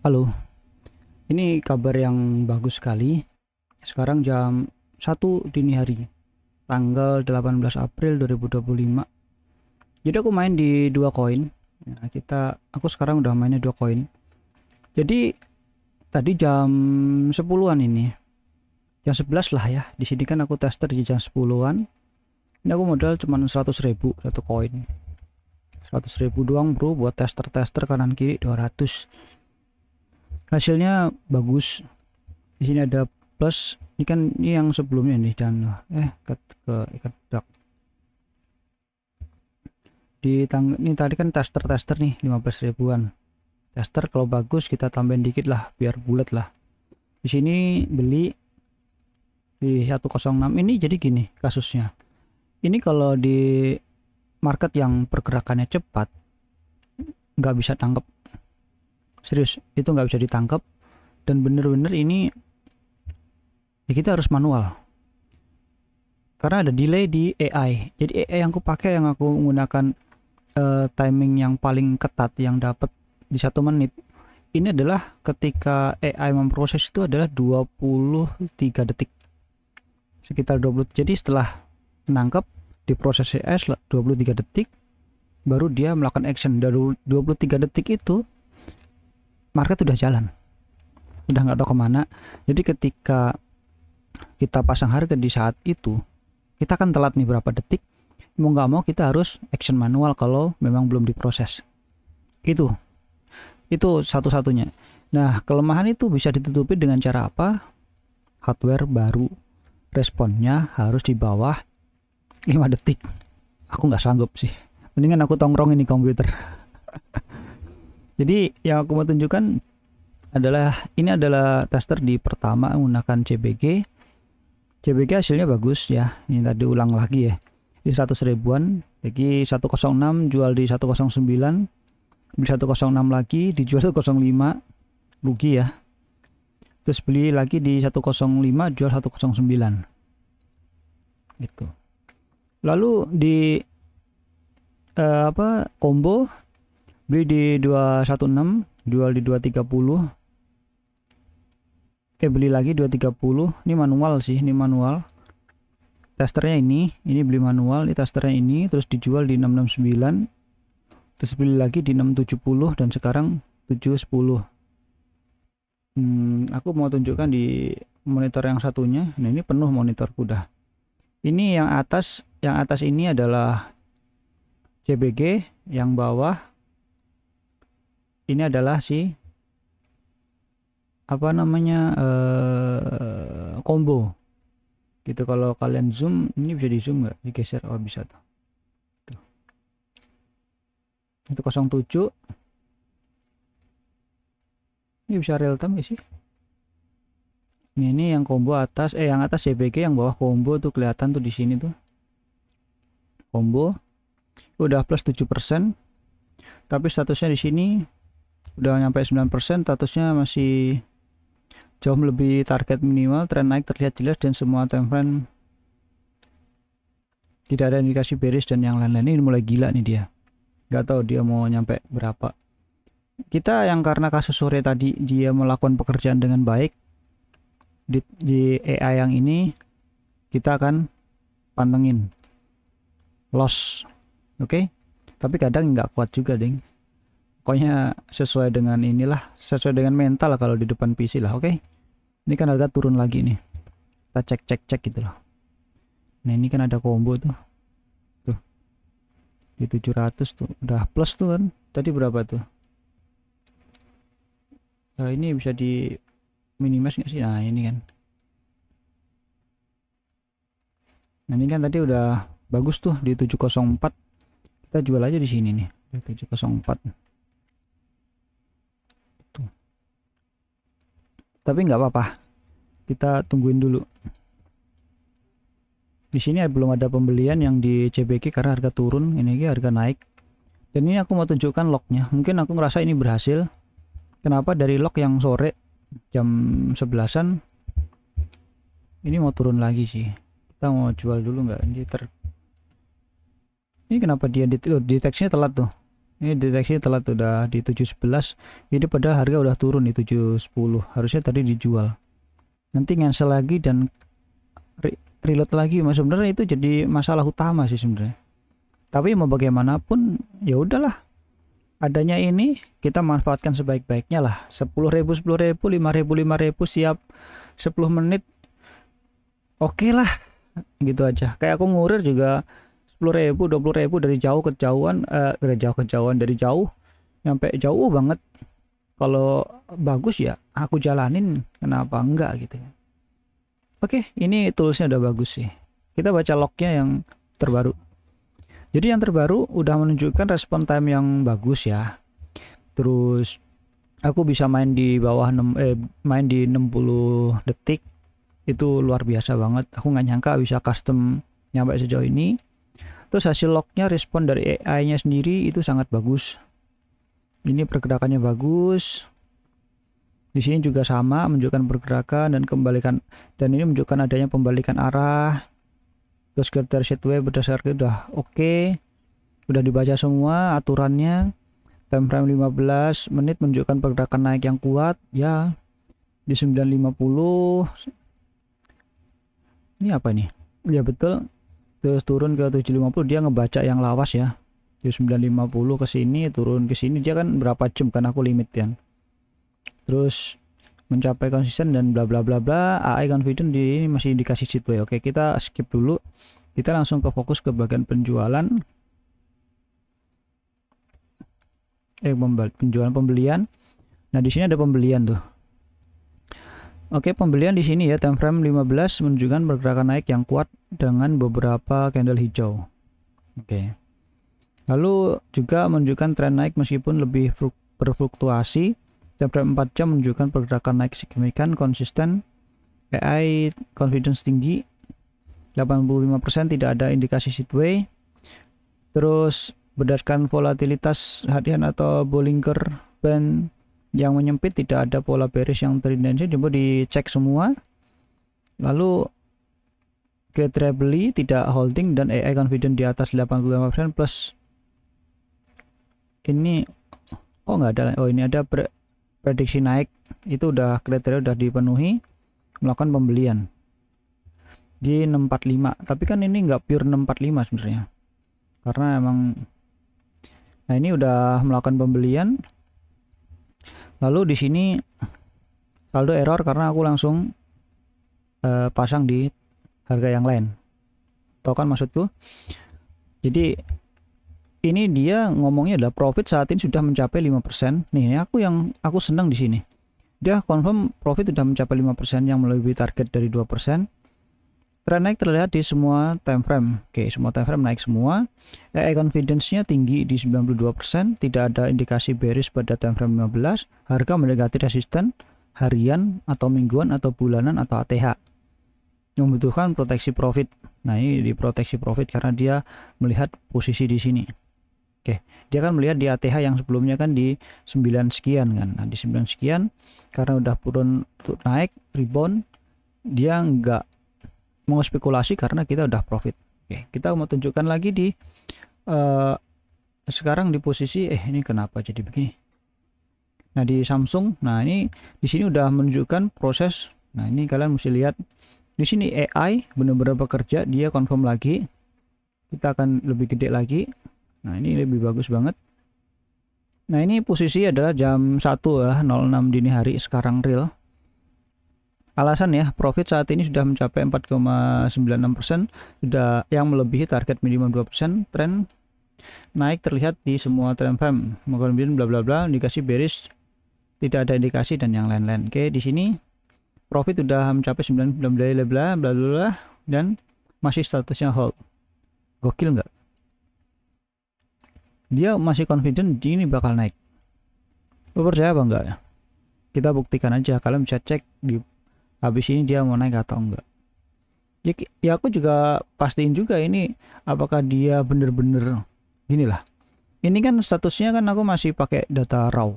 Halo, ini kabar yang bagus sekali. Sekarang jam 1 dini hari, tanggal 18 April 2025. Jadi aku main di dua koin. Nah, aku sekarang udah mainnya dua koin. Jadi tadi jam 10-an ini, jam 11 lah ya. Di sini kan aku tester di jam 10-an. Ini aku modal cuma 100.000 satu koin. 100.000 doang bro, buat tester-tester kanan kiri 200. Hasilnya bagus. Di sini ada plus. Ini yang sebelumnya nih, dan ke ikat dark ini tadi kan tester nih 15 ribuan. Tester kalau bagus kita tambahin dikit lah biar bulat lah. Di sini beli di 106. Ini jadi gini kasusnya. Ini kalau di market yang pergerakannya cepat nggak bisa tangkap. Serius, itu nggak bisa ditangkap. Dan bener-bener ini ya kita harus manual karena ada delay di AI. Jadi AI yang aku pakai, yang aku menggunakan timing yang paling ketat yang dapat di 1 menit, ini adalah ketika AI memproses itu adalah 23 detik, sekitar 20. Jadi setelah menangkap diproses AI 23 detik baru dia melakukan action. Dari 23 detik itu market udah jalan, udah nggak tahu kemana. Jadi ketika kita pasang harga di saat itu, kita kan telat nih berapa detik, mau nggak mau kita harus action manual kalau memang belum diproses. Itu satu-satunya. Nah, kelemahan itu bisa ditutupi dengan cara apa? Hardware baru, responnya harus di bawah 5 detik. Aku nggak sanggup sih, mendingan aku tongkrong ini komputer. Jadi yang aku mau tunjukkan adalah ini adalah tester di pertama menggunakan CBG hasilnya bagus ya. Ini tadi ulang lagi ya, di 100 ribuan, lagi 106 jual di 109, beli 106 lagi dijual 105, rugi ya. Terus beli lagi di 105 jual 109 gitu. Lalu di combo, beli di 216 jual di 230, beli lagi 230. Ini manual sih, ini manual testernya. Ini beli manual, ini testernya ini, terus dijual di 669, terus beli lagi di 670, dan sekarang 710. Aku mau tunjukkan di monitor yang satunya. Nah, ini penuh monitorku udah. Ini yang atas ini adalah CBG, yang bawah ini adalah si combo gitu. Kalau kalian zoom, ini bisa di zoom nggak, digeser? Oh bisa tuh. 107 ini bisa real time ya sih. Ini yang combo atas, yang atas CBG, yang bawah combo tuh kelihatan tuh di sini tuh combo udah plus 7%, tapi statusnya di sini udah nyampe 9%. Statusnya masih jauh lebih target minimal. Tren naik terlihat jelas dan semua time frame tidak ada indikasi bearish dan yang lain-lain. Ini mulai gila nih dia, nggak tahu dia mau nyampe berapa. Kita yang karena kasus sore tadi dia melakukan pekerjaan dengan baik di AI yang ini, kita akan pantengin loss, oke? Tapi kadang nggak kuat juga ding. Pokoknya sesuai dengan sesuai dengan mental lah kalau di depan PC lah, oke? Ini kan harga turun lagi nih, kita cek gitu loh. Nah, ini kan ada combo tuh di 700 tuh udah plus tuh kan. Tadi berapa tuh? Ini bisa di minimize nggak sih? Nah, ini kan. Nah, ini kan tadi udah bagus tuh di 704. Kita jual aja di sini nih, di 704. Tuh. Tapi nggak apa-apa, kita tungguin dulu. Di sini belum ada pembelian yang di CBG karena harga turun, ini harga naik. Dan ini aku mau tunjukkan lognya. Mungkin aku ngerasa ini berhasil. Kenapa dari log yang sore jam 11-an ini mau turun lagi sih. Kita mau jual dulu nggak? Ini kenapa dia deteksinya telat tuh? Ini deteksi telat udah di 7.11. Ini padahal harga udah turun di 7.10. Harusnya tadi dijual. Nanti cancel lagi dan reload lagi. Mas sebenarnya itu jadi masalah utama sih sebenarnya. Tapi mau bagaimanapun ya udahlah. Adanya ini kita manfaatkan sebaik-baiknya lah. 10.000, 10.000, 5.000, 5.000 siap 10 menit. Oke lah. Gitu aja. Kayak aku ngurir juga 10.000, 20.000 dari jauh kejauhan, dari jauh sampai jauh banget. Kalau bagus ya aku jalanin, kenapa enggak gitu. Oke, ini toolsnya udah bagus sih. Kita baca lognya yang terbaru. Jadi yang terbaru udah menunjukkan respon time yang bagus ya. Terus aku bisa main di bawah main di 60 detik. Itu luar biasa banget. Aku nggak nyangka bisa custom nyampe sejauh ini. Terus hasil lognya, respon dari AI-nya sendiri itu sangat bagus. Ini pergerakannya bagus. Di sini juga sama, menunjukkan pergerakan dan kembalikan, dan ini menunjukkan adanya pembalikan arah. Terus kriteria setway berdasarkan udah oke. Udah dibaca semua aturannya. Time frame 15 menit menunjukkan pergerakan naik yang kuat ya. Di 9.50. Ini apa nih? Ya betul. Terus turun ke 7.50, dia ngebaca yang lawas ya. Di 9.50 ke sini, turun ke sini, dia kan berapa jam kan aku limit kan. Terus mencapai konsisten dan bla bla bla bla. AI confident di ini masih dikasih setway. Oke, kita skip dulu. Kita langsung ke fokus ke bagian penjualan. Penjualan pembelian. Nah, di sini ada pembelian tuh. Oke, pembelian di sini ya, time frame 15 menunjukkan pergerakan naik yang kuat dengan beberapa candle hijau. Oke. Lalu juga menunjukkan tren naik meskipun lebih berfluktuasi. Time frame 4 jam menunjukkan pergerakan naik signifikan, konsisten. AI confidence tinggi. 85% tidak ada indikasi sideway. Terus berdasarkan volatilitas harian atau Bollinger Band yang menyempit, tidak ada pola bearish yang terintensi. Coba dicek semua. Lalu kriteria beli tidak holding dan AI confident di atas 85% plus ini nggak ada. Oh, ini ada prediksi naik, itu udah kriteria udah dipenuhi, melakukan pembelian di 645. Tapi kan ini nggak pure 645 sebenarnya, karena emang nah ini udah melakukan pembelian. Lalu di sini saldo error karena aku langsung pasang di harga yang lain. Tahu kan maksudku? Jadi ini dia ngomongnya adalah profit saat ini sudah mencapai 5%. Nih, aku senang di sini. Dia confirm profit sudah mencapai 5% yang melebihi target dari 2%. Tren naik terlihat di semua time frame. Oke, semua time frame naik semua. AI confidence-nya tinggi di 92%. Tidak ada indikasi bearish pada time frame 15. Harga mendekati resisten harian atau mingguan atau bulanan atau ATH. Membutuhkan proteksi profit. Nah, ini di proteksi profit karena dia melihat posisi di sini. Oke, dia kan melihat di ATH yang sebelumnya kan di 9 sekian kan. Nah, di 9 sekian karena udah turun naik rebound, dia nggak mau spekulasi karena kita udah profit. Oke, kita mau tunjukkan lagi di sekarang di posisi ini kenapa jadi begini. Nah, di Samsung, nah ini di sini udah menunjukkan proses. Nah, ini kalian mesti lihat di sini AI benar-benar bekerja, dia confirm lagi. Kita akan lebih gede lagi. Nah, ini lebih bagus banget. Nah, ini posisi adalah jam 1 ya, 06 dini hari sekarang real. Alasan ya, profit saat ini sudah mencapai 4,96%, sudah yang melebihi target minimum 2%. Tren naik terlihat di semua time frame. Kemudian bla bla bla, indikasi bearish tidak ada indikasi dan yang lain-lain. Oke, di sini profit sudah mencapai 9 bla bla bla dan masih statusnya hold. Gokil nggak? Dia masih confident ini bakal naik. Lo percaya apa enggak? Kita buktikan aja, kalian bisa cek di habis ini dia mau naik atau enggak. Ya aku juga pastiin juga ini apakah dia bener-bener gini lah. Ini kan statusnya kan aku masih pakai data raw.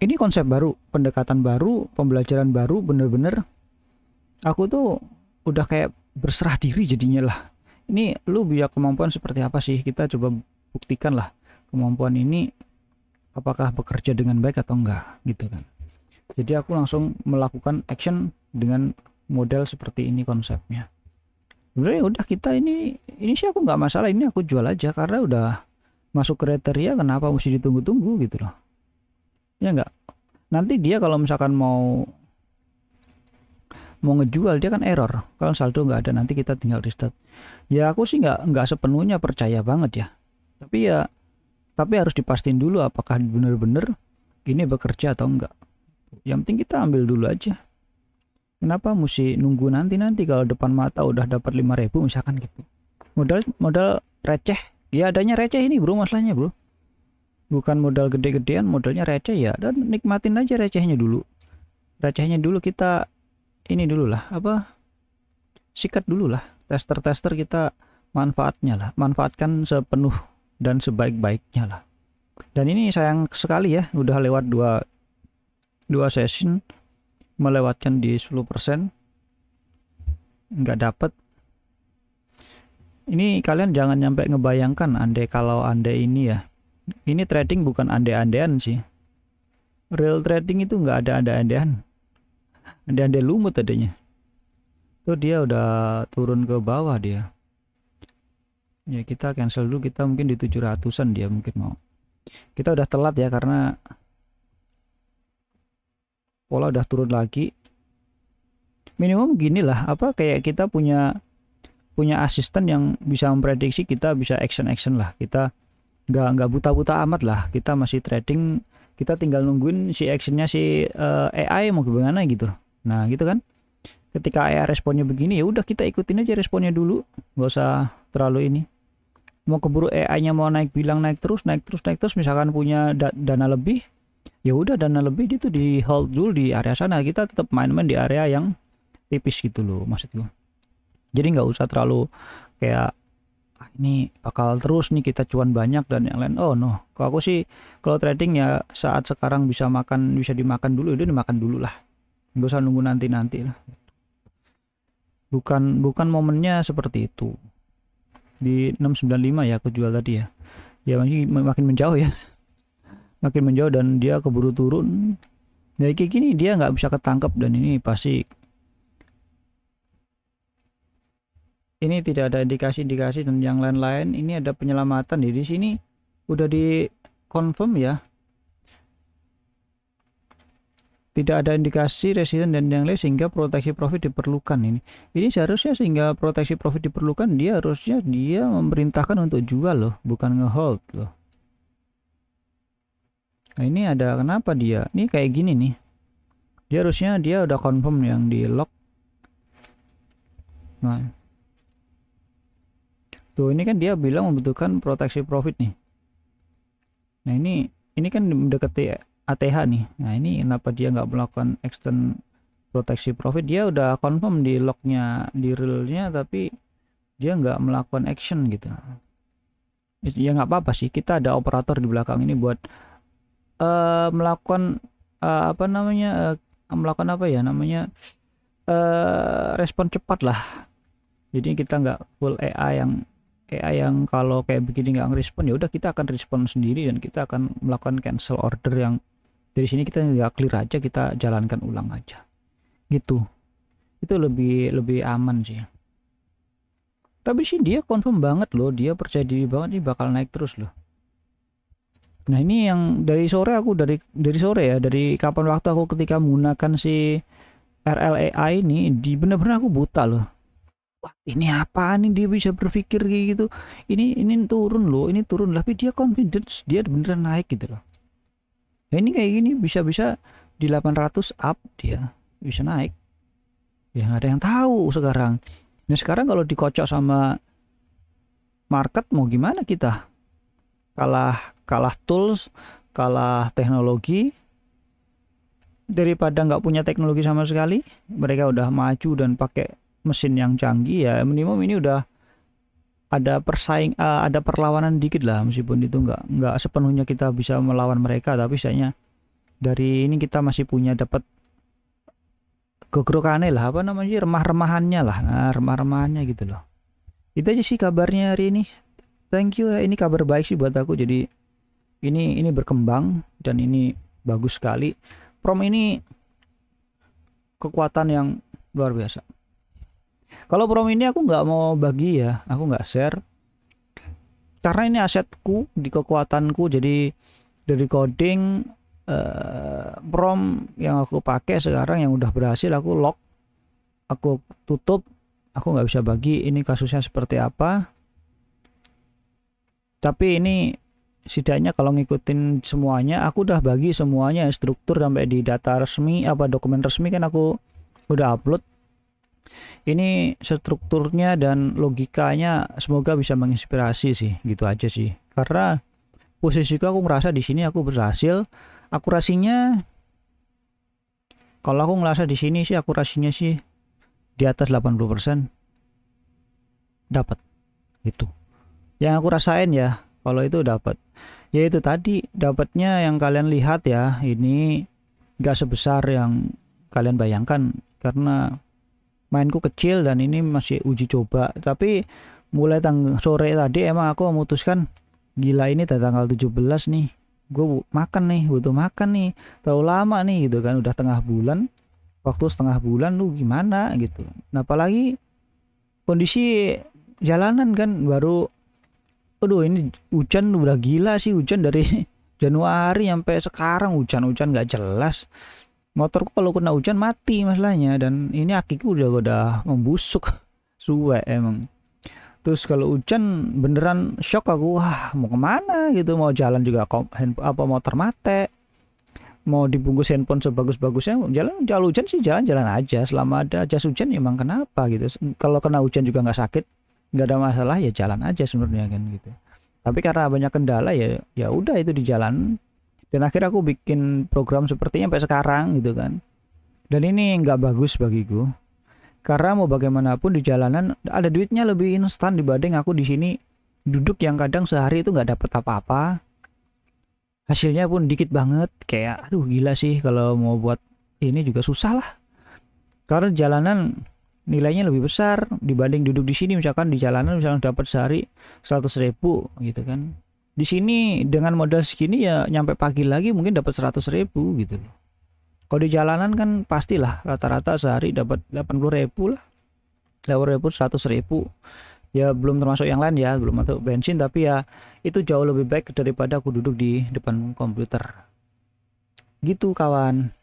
Ini konsep baru, pendekatan baru, pembelajaran baru, bener-bener aku tuh udah kayak berserah diri jadinya lah. Ini lu punya kemampuan seperti apa sih? Kita coba buktikan lah kemampuan ini apakah bekerja dengan baik atau enggak gitu kan. Jadi aku langsung melakukan action dengan model seperti ini konsepnya. Sebenarnya udah kita ini sih aku nggak masalah, ini aku jual aja karena udah masuk kriteria, kenapa mesti ditunggu-tunggu gitu loh. Ya enggak. Nanti dia kalau misalkan mau ngejual dia kan error. Kalau saldo nggak ada nanti kita tinggal restart. Ya aku sih nggak sepenuhnya percaya banget ya. Tapi harus dipastiin dulu apakah benar-benar ini bekerja atau enggak. Yang penting kita ambil dulu aja. Kenapa mesti nunggu nanti kalau depan mata udah dapat 5.000 misalkan gitu. Modal receh. Ya adanya receh ini bro masalahnya bro. Bukan modal gede-gedean, modalnya receh ya. Dan nikmatin aja recehnya dulu. Recehnya dulu kita ini dulu lah, sikat dulu lah, tester kita manfaatkan sepenuh dan sebaik-baiknya lah. Dan ini sayang sekali ya, udah lewat dua session melewatkan di 10%, nggak dapet. Ini kalian jangan nyampe ngebayangkan kalau andai ini ya, ini trading bukan andai-andaian sih. Real trading itu nggak ada andai-andaian. Ada lumut adanya. Tuh dia udah turun ke bawah dia. Ya kita cancel dulu, kita mungkin di 700-an dia mungkin mau. Kita udah telat ya karena pola udah turun lagi. Minimum gini lah, kayak kita punya asisten yang bisa memprediksi, kita bisa action lah. Kita nggak buta-buta amat lah. Kita masih trading, kita tinggal nungguin si actionnya si AI mau gimana gitu. Nah gitu kan, ketika AI responnya begini ya udah kita ikutin aja responnya dulu, nggak usah terlalu ini. Mau keburu AI-nya mau naik terus misalkan punya dana lebih, ya udah dana lebih itu di hold dulu di area sana, kita tetap main-main di area yang tipis gitu loh maksudku. Jadi nggak usah terlalu kayak ini bakal terus nih kita cuan banyak dan yang lain. Oh no, kalau aku sih kalau trading ya saat sekarang bisa dimakan dulu, udah dimakan dulu lah, nggak usah nunggu nanti lah. Bukan momennya seperti itu. Di 695 ya aku jual tadi ya. Ya makin menjauh ya. Makin menjauh dan dia keburu turun. Ya kayak gini dia nggak bisa ketangkep dan ini pasti ini tidak ada indikasi dan yang lain-lain. Ini ada penyelamatan di sini udah di confirm ya. Tidak ada indikasi resisten dan yang lain sehingga proteksi profit diperlukan. Ini seharusnya sehingga proteksi profit diperlukan, dia memerintahkan untuk jual loh, bukan ngehold loh. Nah ini ada kenapa dia ini kayak gini nih, dia harusnya dia udah confirm yang di lock. Nah tuh ini kan dia bilang membutuhkan proteksi profit nih. Nah ini kan mendekati ATH nih. Nah ini kenapa dia nggak melakukan extend proteksi profit, dia udah confirm di locknya, di realnya, tapi dia nggak melakukan action gitu. Ya nggak apa-apa sih, kita ada operator di belakang ini buat melakukan respon cepat lah. Jadi kita nggak full AI yang kalau kayak begini nggak ngerespon, ya udah kita akan respon sendiri dan kita akan melakukan cancel order yang dari sini kita nggak clear aja, kita jalankan ulang aja gitu. Itu lebih aman sih. Tapi sih dia confirm banget loh, dia percaya diri banget nih bakal naik terus loh. Nah ini yang dari sore aku dari sore ya, dari kapan waktu aku ketika menggunakan si RLAI ini, bener-bener aku buta loh. Wah ini apa nih, dia bisa berpikir kayak gitu. Ini turun loh, ini turun, tapi dia confidence dia beneran naik gitu loh. Nah ini kayak gini bisa di 800 up dia bisa naik. Ya nggak ada yang tahu sekarang. Nah sekarang kalau dikocok sama market mau gimana kita? Kalah tools, kalah teknologi. Daripada nggak punya teknologi sama sekali, mereka udah maju dan pakai mesin yang canggih, ya minimum ini udah ada ada perlawanan dikit lah, meskipun itu nggak sepenuhnya kita bisa melawan mereka, tapi misalnya dari ini kita masih punya dapat gogrokane lah, remah-remahannya lah. Nah remah-remahannya gitu loh. Itu aja sih kabarnya hari ini. thank you ya, ini kabar baik sih buat aku. Jadi ini berkembang dan ini bagus sekali. Prom ini kekuatan yang luar biasa. Kalau prom ini aku nggak mau bagi ya, aku nggak share karena ini asetku di kekuatanku. Jadi dari coding prom yang aku pakai sekarang yang udah berhasil aku lock, aku tutup, aku nggak bisa bagi. Ini kasusnya seperti apa, tapi ini setidaknya kalau ngikutin semuanya aku udah bagi semuanya, struktur sampai di data resmi apa dokumen resmi kan aku udah upload. Ini strukturnya dan logikanya semoga bisa menginspirasi sih, gitu aja sih. Karena posisiku aku ngerasa di sini aku berhasil. Akurasinya kalau aku ngerasa di sini sih akurasinya sih di atas 80% dapat gitu. Yang aku rasain ya, kalau itu dapat. Ya itu tadi dapatnya yang kalian lihat ya, ini gak sebesar yang kalian bayangkan karena mainku kecil dan ini masih uji coba. Tapi mulai sore tadi emang aku memutuskan gila ini tanggal 17 nih gue makan nih, butuh makan nih, terlalu lama nih gitu kan, udah tengah bulan, waktu setengah bulan lu gimana gitu. Nah apalagi kondisi jalanan kan baru, aduh ini hujan udah gila sih, hujan dari Januari sampai sekarang hujan-hujan gak jelas. Motorku kalau kena hujan mati masalahnya, dan ini akiku udah membusuk suwe emang. Terus kalau hujan beneran shock aku, wah mau kemana gitu, mau jalan juga motor mate, mau dibungkus handphone sebagus-bagusnya, jalan hujan sih jalan-jalan aja selama ada jas hujan. Emang kenapa gitu, kalau kena hujan juga nggak sakit, nggak ada masalah, ya jalan aja sebenarnya kan gitu. Tapi karena banyak kendala ya udah itu di jalan, dan akhirnya aku bikin program sepertinya sampai sekarang gitu kan. Dan ini nggak bagus bagiku. Karena mau bagaimanapun di jalanan ada duitnya lebih instan dibanding aku di sini duduk yang kadang sehari itu nggak dapet apa-apa. Hasilnya pun dikit banget, kayak aduh gila sih, kalau mau buat ini juga susah lah. Karena jalanan nilainya lebih besar dibanding duduk di sini. Misalkan di jalanan misalkan dapat sehari 100.000 gitu kan. Di sini dengan modal segini ya nyampe pagi lagi mungkin dapat 100.000 gitu loh. Kalau di jalanan kan pastilah rata-rata sehari dapat 80.000 lah, 80.000, 100.000. Ya belum termasuk yang lain ya, belum masuk bensin, tapi ya itu jauh lebih baik daripada aku duduk di depan komputer. Gitu kawan.